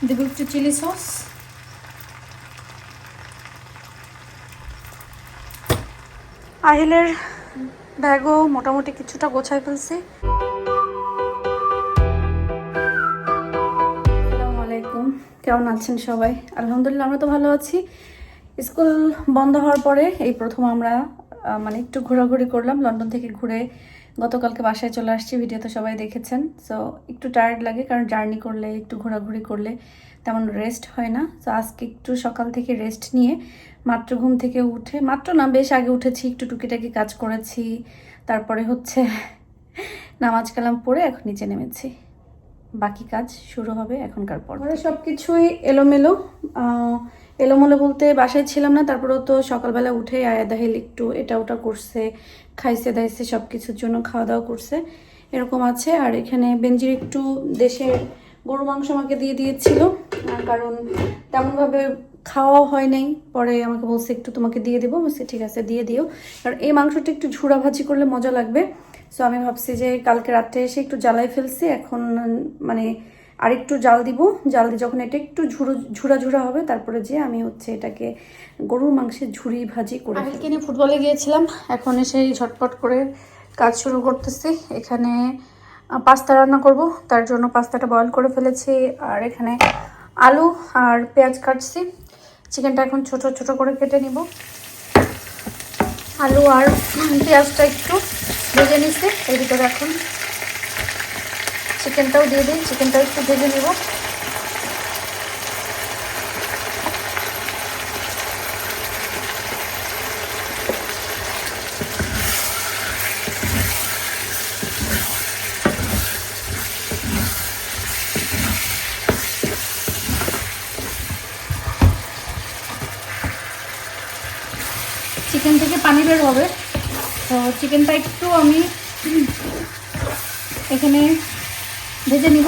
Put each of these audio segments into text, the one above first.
দেবো একটু chilli sauce. আহিলের ব্যাগও মোটামুটি কিছুটা গোছায় ফেলছি। আসসালামু আলাইকুম, কেমন আছেন সবাই? আলহামদুলিল্লাহ আমরা তো ভালো আছি। স্কুল বন্ধ হওয়ার পরে এই প্রথম আমরা মানে একটু ঘোরাঘুরি করলাম। লন্ডন থেকে ঘুরে গতকালকে বাসায় চলে আসছি, ভিডিও তো সবাই দেখেছেন। সো একটু টায়ার্ড লাগে, কারণ জার্নি করলে একটু ঘোরাঘুরি করলে তেমন রেস্ট হয় না। তো আজকে একটু সকাল থেকে রেস্ট নিয়ে মাত্র ঘুম থেকে উঠে, মাত্র না বেশ আগে উঠেছি, একটু টুকিটাকি কাজ করেছি, তারপরে হচ্ছে নামাজ কালাম পড়ে এখন নিচে নেমেছি। বাকি কাজ শুরু হবে এখনকার পর। সব কিছুই এলোমেলো। এলোমেলো বলতে বাসায় ছিলাম না, তারপরেও তো সকালবেলা উঠে আয়াদাহিল একটু এটা ওটা করছে, খাইছে দাইছে, সব কিছুর জন্য খাওয়া দাওয়া করছে, এরকম আছে। আর এখানে বেঞ্জির একটু দেশের গরু মাংস আমাকে দিয়ে দিয়েছিল, কারণ তেমনভাবে খাওয়াও হয় নাই। পরে আমাকে বলছে একটু তোমাকে দিয়ে দেবো, বলছে ঠিক আছে দিয়ে দিও, কারণ এই মাংসটা একটু ঝুড়া ভাজি করলে মজা লাগবে। সো আমি ভাবছি যে কালকে রাত্রে এসে একটু জ্বালাই ফেলছি, এখন মানে আরেকটু জাল দিব। জাল দিয়ে যখন এটা একটু ঝুড়া ঝুড়া হবে, তারপরে যে আমি হচ্ছে এটাকে গরুর মাংসের ঝুড়ি ভাজি করে কিনে ফুটবলে গিয়েছিলাম। এখন এসে ঝটপট করে কাজ শুরু করতেছি। এখানে পাস্তা রান্না করব, তার জন্য পাস্তাটা বয়েল করে ফেলেছি। আর এখানে আলু আর পেঁয়াজ কাটছি। চিকেনটা এখন ছোট ছোট করে কেটে নিব। আলু আর পেঁয়াজটা একটু ভেজে নিচ্ছি, এর ভিতরে এখন চিকেনটাও দিয়ে দিই। চিকেনটাও একটু ভেজে নেব। চিকেন থেকে পানি বের হবে, তো চিকেনটা একটু আমি এখানে ভেজে নিব।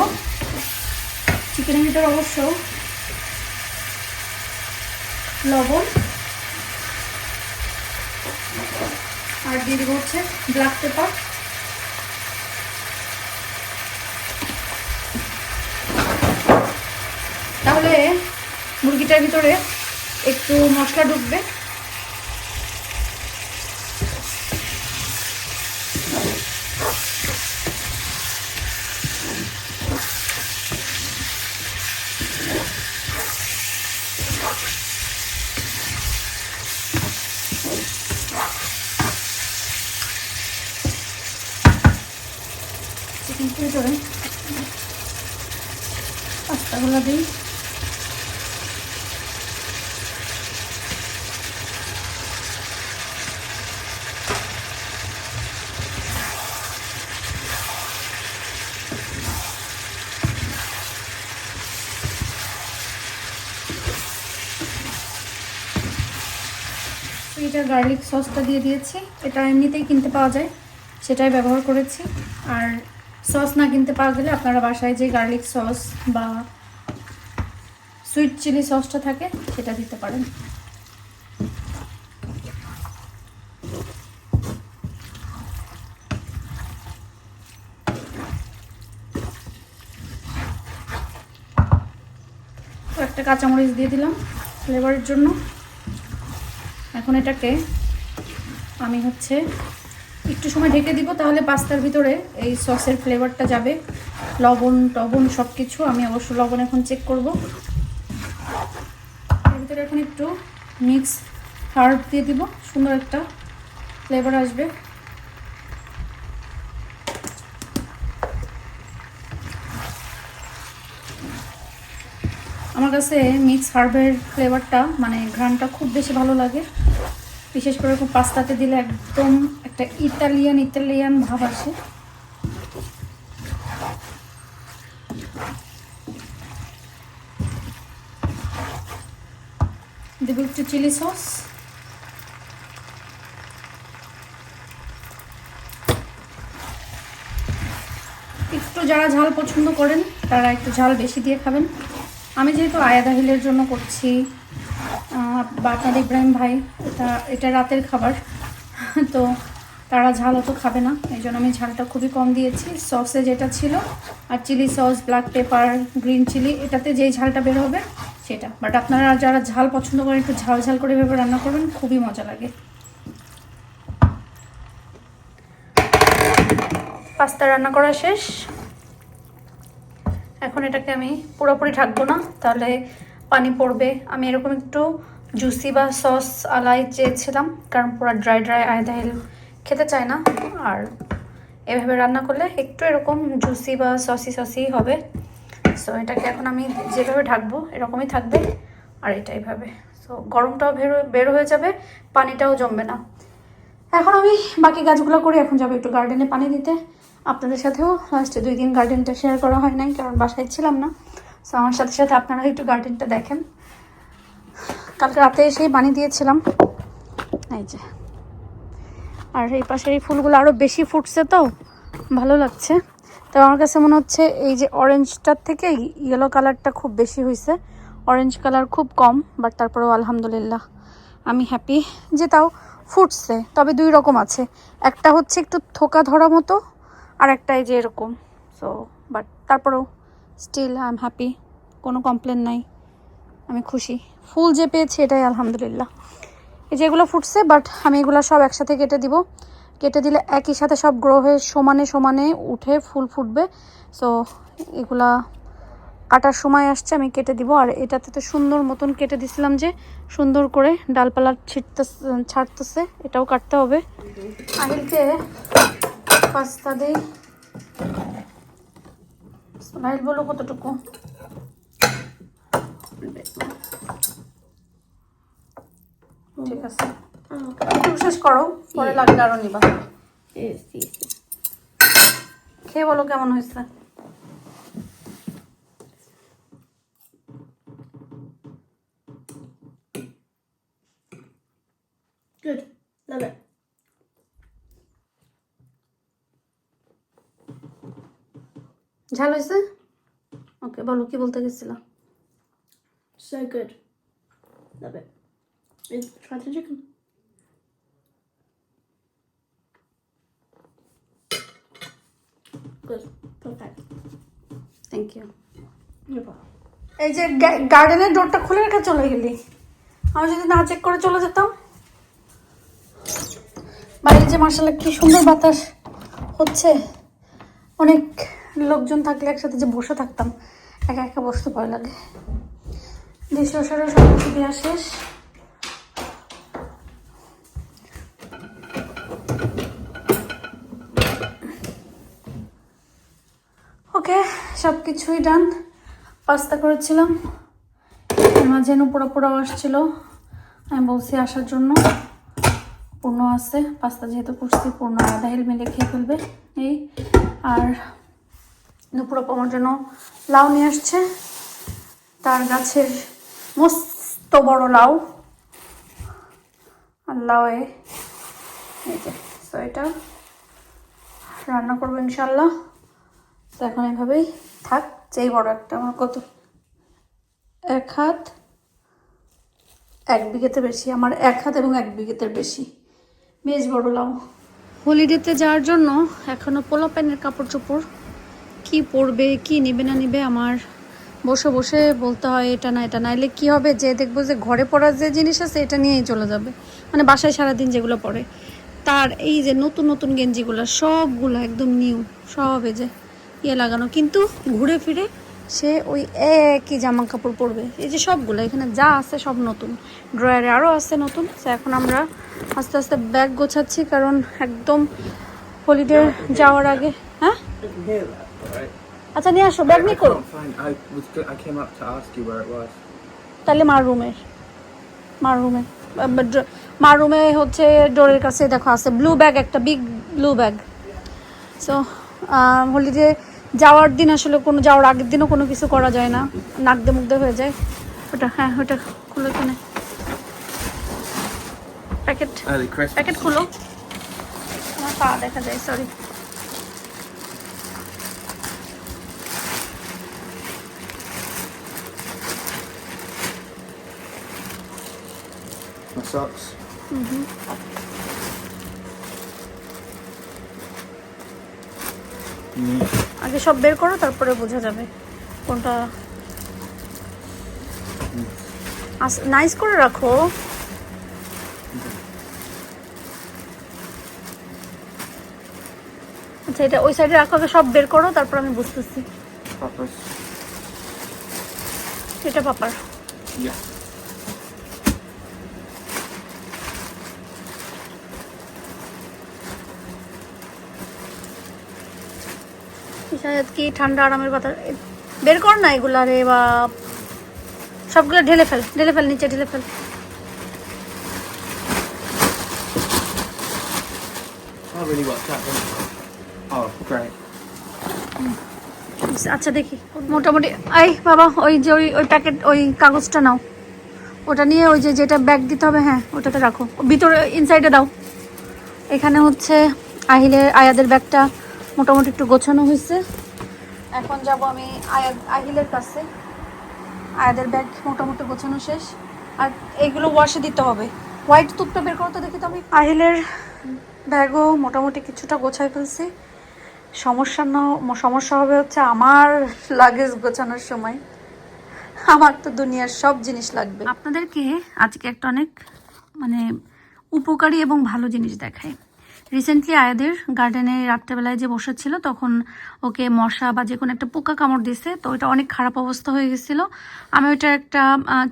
চিকেনের ভিতরে অবশ্য লবণ আর দিয়ে দেবো হচ্ছে ব্ল্যাক পেপার। তাহলে মুরগিটার ভিতরে একটু মশলা ঢুকবে। চিকেনের ভিতরে পাস্তাগুলো দিই। এটা গার্লিক সসটা দিয়ে দিয়েছি, এটা এমনিতেই কিনতে পাওয়া যায়, সেটাই ব্যবহার করেছি। আর সস না কিনতে পাওয়া গেলে আপনারা বাসায় যে গার্লিক সস বা সুইট চিলি সসটা থাকে সেটা দিতে পারেন। তো একটা কাঁচামরিচ দিয়ে দিলাম ফ্লেভারের জন্য। এখন এটাকে আমি হচ্ছে একটু সময় ঢেকে দিব, তাহলে পাস্তার ভিতরে এই সসের ফ্লেভারটা যাবে। লবণ টবণ সব কিছু, আমি অবশ্য লবণ এখন চেক করব। এর ভিতরে এখন একটু মিক্স হার্ব দিয়ে দিব, সুন্দর একটা ফ্লেভার আসবে। আমার কাছে মিক্স হার্বের ফ্লেভারটা মানে ঘ্রাণটা খুব বেশি ভালো লাগে, বিশেষ করে পাস্তাতে দিলে একদম একটা ইতালিয়ান ভাব আসে। দেবো একটু চিলি সস। একটু যারা ঝাল পছন্দ করেন তারা একটু ঝাল বেশি দিয়ে খাবেন। আমি যেহেতু আয়াদাহিলের জন্য করছি, বা আপনার ইব্রাহিম ভাই, এটা রাতের খাবার, তো তারা ঝাল অত খাবে না, এই জন্য আমি ঝালটা খুবই কম দিয়েছি। সসে যেটা ছিল আর chilli sauce, black pepper, green chilli, এটাতে যেই ঝালটা বের হবে সেটা। বাট আপনারা যারা ঝাল পছন্দ করেন একটু ঝাল ঝাল করে এভাবে রান্না করবেন, খুবই মজা লাগে। পাস্তা রান্না করা শেষ। এখন এটাকে আমি পুরোপুরি ঢাকবো না, তাহলে পানি পড়বে। আমি এরকম একটু জুসি বা সস আলাই চেয়েছিলাম, কারণ পুরো ড্রাই ড্রাই আয়দাহিল খেতে চায় না। আর এভাবে রান্না করলে একটু এরকম জুসি বা সসি সসি হবে। সো এটাকে এখন আমি যেভাবে ঢাকবো এরকমই থাকবে, আর এটা এইভাবে। সো গরমটাও বের হয়ে যাবে, পানিটাও জমবে না। এখন আমি বাকি কাজগুলো করি। এখন যাবো একটু গার্ডেনে পানি দিতে। আপনাদের সাথেও লাস্টে 2 দিন গার্ডেনটা শেয়ার করা হয় নাই, কারণ বাসায় ছিলাম না। সো আমার সাথে সাথে আপনারা একটু গার্ডেনটা দেখেন। কালকে রাতে এসেই পানি দিয়েছিলাম, এই যে। আর এই পাশে এই ফুলগুলো আরও বেশি ফুটছে, তো ভালো লাগছে। তো আমার কাছে মনে হচ্ছে এই যে অরেঞ্জটার থেকে ইয়েলো কালারটা খুব বেশি হয়েছে, অরেঞ্জ কালার খুব কম। বাট তারপরেও আলহামদুলিল্লাহ আমি হ্যাপি যে তাও ফুটছে। তবে 2 রকম আছে, একটা হচ্ছে একটু থোকা ধরা মতো, আর একটা এই যে এরকম। সো বাট তারপরেও স্টিল আই এম হ্যাপি, কোনো কমপ্লেন নাই, আমি খুশি। ফুল যে পেয়েছি এটাই আলহামদুলিল্লাহ। এই যে এগুলো ফুটছে, বাট আমি এগুলো সব একসাথে কেটে দিব। কেটে দিলে একই সাথে সব গ্রো হয়ে সমানে সমানে উঠে ফুল ফুটবে। সো এগুলা কাটার সময় আসছে, আমি কেটে দিব। আর এটাতে তো সুন্দর মতন কেটে দিছিলাম যে সুন্দর করে ডালপালা ছাড়তেছে, এটাও কাটতে হবে। আহিলকে পাস্তা দিই। আহিল বলো কতটুকু? ঠিক আছে, একটু শেষ করো, পরে লাগলে আরো নিবা। খেয়ে বলো কেমন হয়েছে। Good. Love it. ঝাল হয়েছে? ওকে, বলো কি বলতে গেছিলা? So good. Love it. Is try the chicken. Good. Perfect. Thank you. No problem. এই যে গার্ডেনের ডোরটা খুলে রেখে চলে গেলি, আমি যদি না চেক করে চলে যেতাম। বাইরে যে মার্শাল্লাহ কি সুন্দর বাতাস হচ্ছে, অনেক লোকজন থাকলে একসাথে যে বসে থাকতাম, একা একা বসতে ভয় লাগে। ডিশওয়াশারও সব কিছু দেওয়া শেষ। ওকে, সব কিছুই ডান। পাস্তা করেছিলাম, মাঝে পোড়া পোড়াও আসছিল, আমি বলছি আসার জন্য। পূর্ণ আছে, পাস্তা যেহেতু করছি পূর্ণ আদাহিল মিলে খেয়ে ফেলবে এই। আর দুপুর আমার জন্য লাউ নিয়ে আসছে, তার গাছের মস্ত বড় লাউ। আর লাউয়ে এই যে, তো এটা রান্না করবো ইনশাল্লাহ। তো এখন এভাবেই থাক। যেই বড় একটা, আমার কত 1 হাত 1 বিঘেতে বেশি, আমার 1 হাত এবং 1 বিঘেতের বেশি, বেশ বড় লাউ। হলিডেতে যাওয়ার জন্য এখনও পোলাপানের কাপড় চোপড় কী পরবে, কি নেবে না নেবে, আমার বসে বসে বলতে হয় এটা না এটা না। এলে কী হবে, যে দেখবো যে ঘরে পরার যে জিনিস আছে এটা নিয়েই চলে যাবে, মানে বাসায় সারাদিন যেগুলো পরে। তার এই যে নতুন নতুন গেঞ্জিগুলো সবগুলো একদম নিউ, সব এই যে ইয়ে লাগানো, কিন্তু ঘুরে ফিরে সে ওই একই জামা কাপড় পরবে। এই যে সবগুলো এখানে যা আছে সব নতুন, ড্রয়ারে আরও আছে নতুন। তো এখন আমরা আস্তে আস্তে ব্যাগ গোছাচ্ছি, কারণ একদম হলিডে যাওয়ার আগে। হ্যাঁ আচ্ছা, নিয়ে আসো, ব্যাগ নিয়ে করো। তাহলে মার রুমে হচ্ছে ডোরের কাছে দেখো আছে ব্লু ব্যাগ, একটা big blue bag. So holiday যাওয়ার দিন আসলে যাওয়ার আগের দিনও কোনো কিছু করা যায় না, নাকদে মুগ্ধ হয়ে যায়। ওটা হ্যাঁ, ওটা খুলো, এখানে প্যাকেট খুলো। আমার পা দেখা যায়, সরি। My socks. আগে সব বের করো, তারপরে বোঝা যাবে কোনটা। নাইস করে রাখো। আচ্ছা, এটা ওই সাইডে রাখো, আগে সব বের করো, তারপর আমি বুঝতেছি। Papa's. এটা পাপার। Yeah. শায়দ কি ঠান্ডা আরামের কথা। বের কর না এগুলা রে বাপ, সবগুলো ঢেলে ফেল, ঢেলে ফেল, নিচে ঢেলে fail. Not really got that. Oh, great. আচ্ছা দেখি, মোটামুটি। এই বাবা, ওই যে ওই প্যাকেট, ওই কাগজটা নাও, ওটা নিয়ে ওই যে যেটা ব্যাগ দিতে হবে, হ্যাঁ ওটাতে রাখো, ভিতরে ইনসাইডে দাও। এখানে হচ্ছে আয়াদের ব্যাগটা মোটামুটি একটু গোছানো হয়েছে। এখন যাব আমি আহিলের কাছে। আয়াদের ব্যাগ মোটামুটি গোছানো শেষ, আর এইগুলো ওয়াশে দিতে হবে। হোয়াইট তুপটা বের করতে দেখি তো আমি। আহিলের ব্যাগও মোটামুটি কিছুটা গোছাই ফেলছি। সমস্যা হবে হচ্ছে আমার লাগেজ গোছানোর সময়। আমার তো দুনিয়ার সব জিনিস লাগবে। আপনাদেরকে আজকে একটা অনেক মানে উপকারী এবং ভালো জিনিস দেখায়। রিসেন্টলি আয়াদের গার্ডেনে রাত্রেবেলায় যে বসেছিল, তখন ওকে মশা বা যে কোনো একটা পোকা কামড় দিয়েছে, তো এটা অনেক খারাপ অবস্থা হয়ে গেছিলো। আমি ওইটার একটা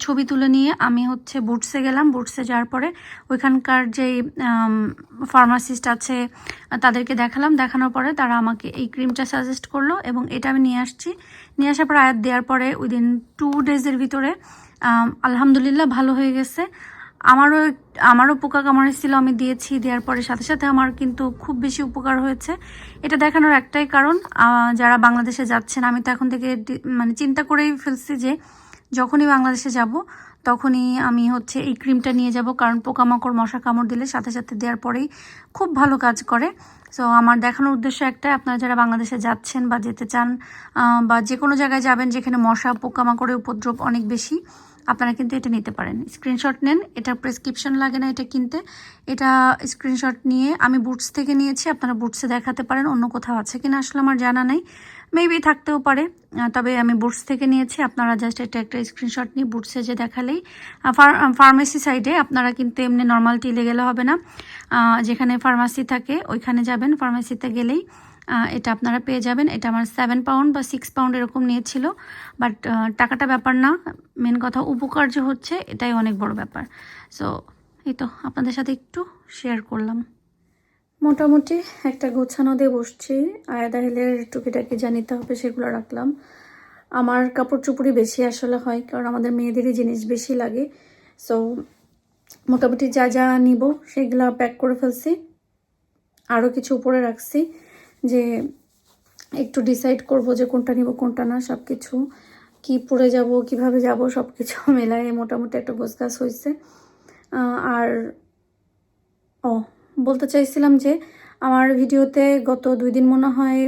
ছবি তুলে নিয়ে আমি হচ্ছে বুটসে গেলাম। বুটসে যাওয়ার পরে ওইখানকার যেই ফার্মাসিস্ট আছে তাদেরকে দেখালাম। দেখানোর পরে তারা আমাকে এই ক্রিমটা সাজেস্ট করলো এবং এটা আমি নিয়ে আসছি। নিয়ে আসার পর আয়াত দেওয়ার পরে উইদিন 2 ডেজের ভিতরে আলহামদুলিল্লাহ ভালো হয়ে গেছে। আমারও পোকা কামড়েছিল, আমি দিয়েছি। দেওয়ার পরে সাথে সাথে আমার কিন্তু খুব বেশি উপকার হয়েছে। এটা দেখানোর একটাই কারণ, যারা বাংলাদেশে যাচ্ছেন, আমি তো এখন থেকে মানে চিন্তা করেই ফেলছি যে যখনই বাংলাদেশে যাব তখনই আমি হচ্ছে এই ক্রিমটা নিয়ে যাব, কারণ পোকামাকড় মশা কামড় দিলে সাথে সাথে দেওয়ার পরেই খুব ভালো কাজ করে। সো আমার দেখানোর উদ্দেশ্য একটাই, আপনারা যারা বাংলাদেশে যাচ্ছেন বা যেতে চান বা যে কোনো জায়গায় যাবেন যেখানে মশা পোকামাকড়ের উপদ্রব অনেক বেশি, আপনারা কিন্তু এটা নিতে পারেন। স্ক্রিনশট নেন, এটা প্রেসক্রিপশন লাগে না এটা কিনতে। এটা স্ক্রিনশট নিয়ে আমি বুটস থেকে নিয়েছি, আপনারা বুটসে দেখাতে পারেন, অন্য কোথাও আছে কিনা আসলে আমার জানা নাই, মেবি থাকতেও পারে, তবে আমি বুটস থেকে নিয়েছি। আপনারা জাস্ট এটা একটা স্ক্রিনশট নিয়ে বুটসে যে দেখালেই, ফার্মেসি সাইডে আপনারা কিন্তু এমনি নর্মাল টিলে গেলে হবে না, যেখানে ফার্মাসি থাকে ওইখানে যাবেন, ফার্মাসিতে গেলেই এটা আপনারা পেয়ে যাবেন। এটা আমার 7 পাউন্ড বা 6 পাউন্ড এরকম নিয়েছিল, বাট টাকাটা ব্যাপার না, মেন কথা উপকার যে হচ্ছে এটাই অনেক বড় ব্যাপার। সো এই তো আপনাদের সাথে একটু শেয়ার করলাম। মোটামুটি একটা গোছানো দিয়ে বসছি। আয়াদাহিলের টুকিটাকি জানিতে হবে সেগুলো রাখলাম। আমার কাপড় চুপড়ি বেশি আসলে হয়, কারণ আমাদের মেয়েদেরই জিনিস বেশি লাগে। সো মোটামুটি যা যা নিব সেগুলো প্যাক করে ফেলছি, আরও কিছু উপরে রাখছি যে একটু ডিসাইড করব যে কোনটা নিব কোনটা না, সব কিছু কী পরে যাব কিভাবে যাব সব কিছু মেলায় মোটামুটি একটা গোছগাছ হয়েছে। আর বলতে চাইছিলাম যে আমার ভিডিওতে গত 2 দিন মনে হয়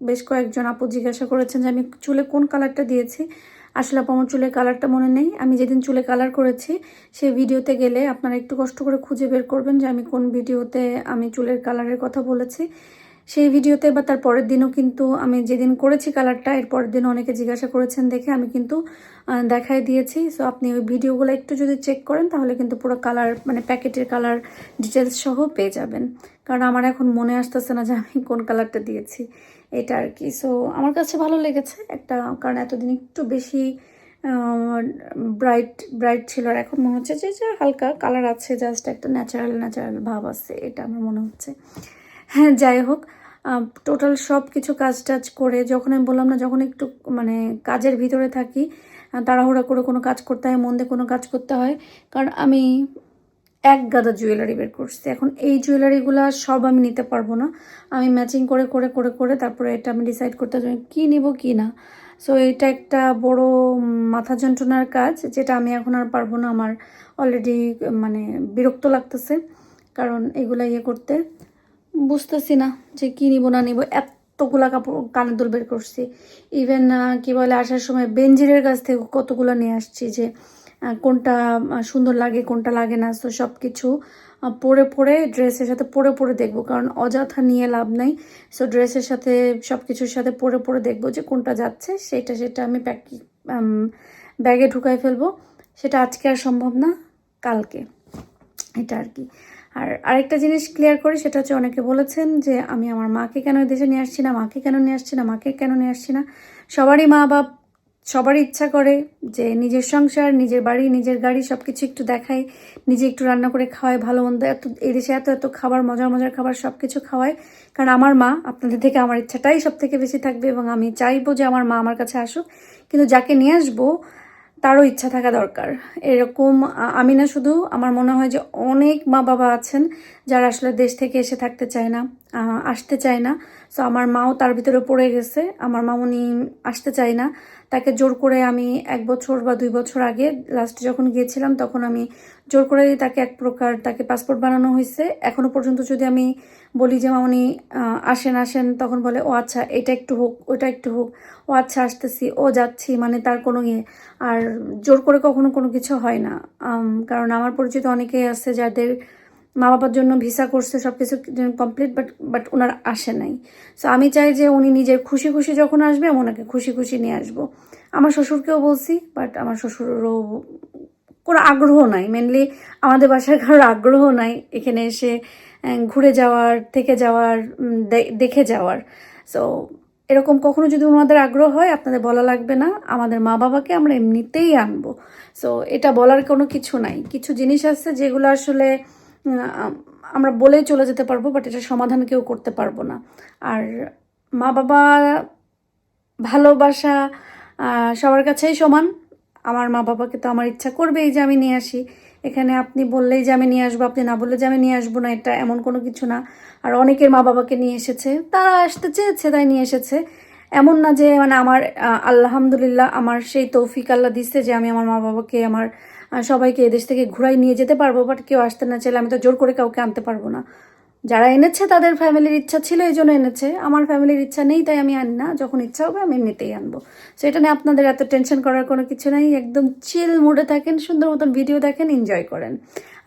বেশ কয়েকজন আপু জিজ্ঞাসা করেছেন যে আমি চুলে কোন কালারটা দিয়েছি। আসলে আপু আমার চুলের কালারটা মনে নেই। আমি যেদিন চুলে কালার করেছি সেই ভিডিওতে গেলে আপনারা একটু কষ্ট করে খুঁজে বের করবেন যে আমি কোন ভিডিওতে আমি চুলের কালারের কথা বলেছি। সেই ভিডিওতে বা তার পরের দিনও কিন্তু আমি যেদিন করেছি কালারটা, এর পরের দিন অনেকে জিজ্ঞাসা করেছেন দেখে আমি কিন্তু দেখাই দিয়েছি। সো আপনি ওই ভিডিওগুলো একটু যদি চেক করেন তাহলে কিন্তু পুরো কালার মানে প্যাকেটের কালার ডিটেলস সহ পেয়ে যাবেন। কারণ আমার এখন মনে আসতেছে না যে আমি কোন কালারটা দিয়েছি, এটা আর কি। সো আমার কাছে ভালো লেগেছে একটা, কারণ এতদিন একটু বেশি ব্রাইট ছিল, আর এখন মনে হচ্ছে যে হালকা কালার আছে, জাস্ট একটা ন্যাচারাল ভাব আছে, এটা আমার মনে হচ্ছে। হ্যাঁ, যাই হোক, টোটাল সব কিছু কাজ টাজ করে যখন আমি বললাম না, যখন একটু মানে কাজের ভিতরে থাকি, তাড়াহুড়া করে কোনো কাজ করতে হয়, মন দিয়ে কোনো কাজ করতে হয়, কারণ আমি এক গাদা জুয়েলারি বের করছি। এখন এই জুয়েলারিগুলো সব আমি নিতে পারবো না, আমি ম্যাচিং করে করে করে করে তারপরে এটা আমি ডিসাইড করতে হবে কী নিব কী না। সো এটা একটা বড় মাথা যন্ত্রণার কাজ, যেটা আমি এখন আর পারবো না। আমার অলরেডি মানে বিরক্ত লাগতেছে, কারণ এগুলা করতে বুঝতেছি না যে কী নিব না নিব। এতগুলা কাপড় কানের দুল বের করছি, ইভেন কি বলে আসার সময় বেনজিরের কাছ থেকে কতগুলো নিয়ে আসছি যে কোনটা সুন্দর লাগে কোনটা লাগে না। সো সব কিছু পরে পরে ড্রেসের সাথে পরে পরে দেখবো, কারণ অযথা নিয়ে লাভ নাই। সো ড্রেসের সাথে সব কিছুর সাথে পরে পরে দেখবো যে কোনটা যাচ্ছে, সেটা আমি ব্যাগে ঢুকাই ফেলবো। সেটা আজকে আর সম্ভব না, কালকে, এটা আর কি। আর আরেকটা জিনিস ক্লিয়ার করি, সেটা হচ্ছে অনেকে বলেছেন যে আমি আমার মাকে কেন দেশে নিয়ে আসছি না, মাকে কেন নিয়ে আসছি না, মাকে কেন নিয়ে আসছি না। সবারই মা বাপ সবারই ইচ্ছা করে যে নিজের সংসার, নিজের বাড়ি, নিজের গাড়ি সব কিছু একটু দেখায়, নিজে একটু রান্না করে খাওয়ায়, ভালো মন্দ এত এই দেশে এত এত খাবার, মজার মজার খাবার সব কিছু খাওয়ায়। কারণ আমার মা, আপনাদের থেকে আমার ইচ্ছাটাই সব থেকে বেশি থাকবে এবং আমি চাইবো যে আমার মা আমার কাছে আসুক, কিন্তু যাকে নিয়ে আসবো তারও ইচ্ছা থাকা দরকার। এরকম আমি না শুধু, আমার মনে হয় যে অনেক মা বাবা আছেন যারা আসলে দেশ থেকে এসে থাকতে চায় না, আসতে চায় না। সো আমার মাও তার ভিতরে পড়ে গেছে। আমার মামুনি আসতে চায় না, তাকে জোর করে আমি 1 বছর বা 2 বছর আগে লাস্ট যখন গিয়েছিলাম তখন আমি জোর করে তাকে এক প্রকার তাকে পাসপোর্ট বানানো হয়েছে। এখনো পর্যন্ত যদি আমি বলি যে মামুনি আসেন আসেন, তখন বলে ও আচ্ছা এটা একটু হোক, ওটা একটু হোক, ও আচ্ছা আসতেছি, ও যাচ্ছি, মানে তার কোনো ইয়ে। আর জোর করে কখনো কোনো কিছু হয় না। কারণ আমার পরিচিত অনেকেই আছে যাদের মা বাবার জন্য ভিসা করছে, সব কিছু কমপ্লিট, বাট ওনার আসে নাই। সো আমি চাই যে উনি নিজের খুশি খুশি যখন আসবে আমি ওনাকে খুশি খুশি নিয়ে আসবো। আমার শ্বশুরকেও বলছি, বাট আমার শ্বশুরেরও কোনো আগ্রহ নাই। মেনলি আমাদের বাসার কারোর আগ্রহ নাই এখানে এসে ঘুরে যাওয়ার, থেকে যাওয়ার, দেখে যাওয়ার। সো এরকম কখনো যদি ওনাদের আগ্রহ হয়, আপনাদের বলা লাগবে না, আমাদের মা বাবাকে আমরা এমনিতেই আনবো। সো এটা বলার কোনো কিছু নাই। কিছু জিনিস আছে যেগুলো আসলে আমরা বলেই চলে যেতে পারবো, বাট এটা সমাধান কেউ করতে পারবো না। আর মা বাবা ভালোবাসা সবার কাছেই সমান। আমার মা বাবাকে তো আমার ইচ্ছা করবেই যে আমি নিয়ে আসি এখানে। আপনি বললেই যে আমি নিয়ে আসবো, আপনি না বললে যে আমি নিয়ে আসবো না, এটা এমন কোনো কিছু না। আর অনেকের মা বাবাকে নিয়ে এসেছে, তারা আসতে চেয়েছে তাই নিয়ে এসেছে। এমন না যে মানে আমার আলহামদুলিল্লাহ আমার সেই তৌফিক আল্লাহ দিচ্ছে যে আমি আমার মা বাবাকে, আমার সবাইকে এদেশ থেকে ঘুরাই নিয়ে যেতে পারবো। বাট কেউ আসতে না চাইলে আমি তো জোর করে কাউকে আনতে পারবো না। যারা এনেছে তাদের ফ্যামিলির ইচ্ছা ছিল এই জন্য এনেছে, আমার ফ্যামিলির ইচ্ছা নেই তাই আমি আনি না। যখন ইচ্ছা হবে আমি এমনিতেই আনবো। সো এটা নিয়ে আপনাদের এত টেনশন করার কোনো কিছু নাই। একদম চিল মুডে থাকেন, সুন্দর মতন ভিডিও দেখেন, এনজয় করেন।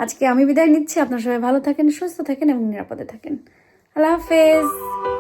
আজকে আমি বিদায় নিচ্ছি। আপনারা সবাই ভালো থাকেন, সুস্থ থাকেন এবং নিরাপদে থাকেন। আল্লাহ হাফেজ।